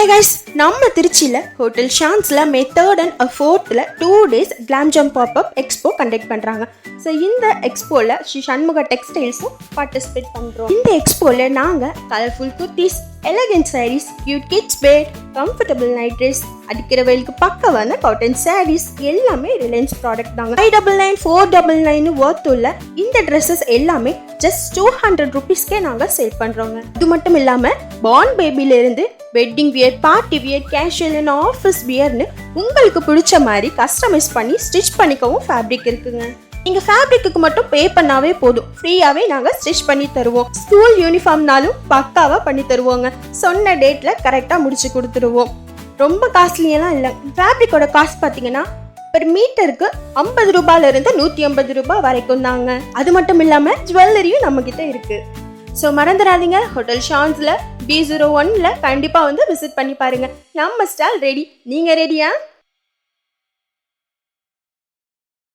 Hey guys, நம்ம திருச்சியில் hotel ஷான்ஸில் மே 3rd and 4th 2 days Glam Jam Pop-up Expo conduct பண்ணுறாங்க. ஸோ இந்த எக்ஸ்போவில் ஸ்ரீ சண்முகா டெக்ஸ்டைல்ஸும் பார்ட்டிசிபேட் பண்ணுறோம். இந்த எக்ஸ்போவில் நாங்கள் colourful kurtis, elegant sarees, cute kids wear, comfortable night dress, அடிக்கிற வெயிலுக்கு பக்கவான காட்டன் சாரீஸ் எல்லாமே ரிலையன்ஸ் ப்ராடக்ட் தாங்க. 599, 499 ஒர்த் உள்ள இந்த ட்ரெஸ்ஸஸ் எல்லாமே ஜஸ்ட் 200 rupeesக்கே நாங்கள் சேல் பண்ணுறோங்க. இது மட்டும் இல்லாமல் பார்ன் பேபியிலேருந்து wedding wear, party wear, casual and office வியர்னு உங்களுக்கு பிடிச்ச மாதிரி கஸ்டமைஸ் பண்ணி ஸ்டிச் பண்ணிக்கவும் ஃபேப்ரிக் இருக்குங்க. நீங்கள் ஃபேப்ரிக்கு மட்டும் பே பண்ணாவே போதும், ஃப்ரீயாகவே நாங்கள் ஸ்டிச் பண்ணி தருவோம். ஸ்கூல் யூனிஃபார்ம்னாலும் பக்காவாக பண்ணி தருவோங்க. சொன்ன டேட்டில் கரெக்டாக முடிச்சு கொடுத்துருவோம். ரொம்ப காஸ்ட்லியெல்லாம் இல்லை. ஃபேப்ரிக்கோட காஸ்ட் பார்த்தீங்கன்னா பெர் மீட்டருக்கு 50 ரூபாயிலிருந்து 150 ரூபாய் வரைக்கும் தாங்க. அது மட்டும் இல்லாமல் ஜுவல்லரியும் நம்மக்கிட்ட இருக்குது. ஸோ மறந்துடாதீங்க, ஹோட்டல் ஷான்ஸில் B01 கண்டிப்பாக வந்து விசிட் பண்ணி பாருங்கள். நம்ம ஸ்டால் ரெடி. நீங்கள் ரெடியா?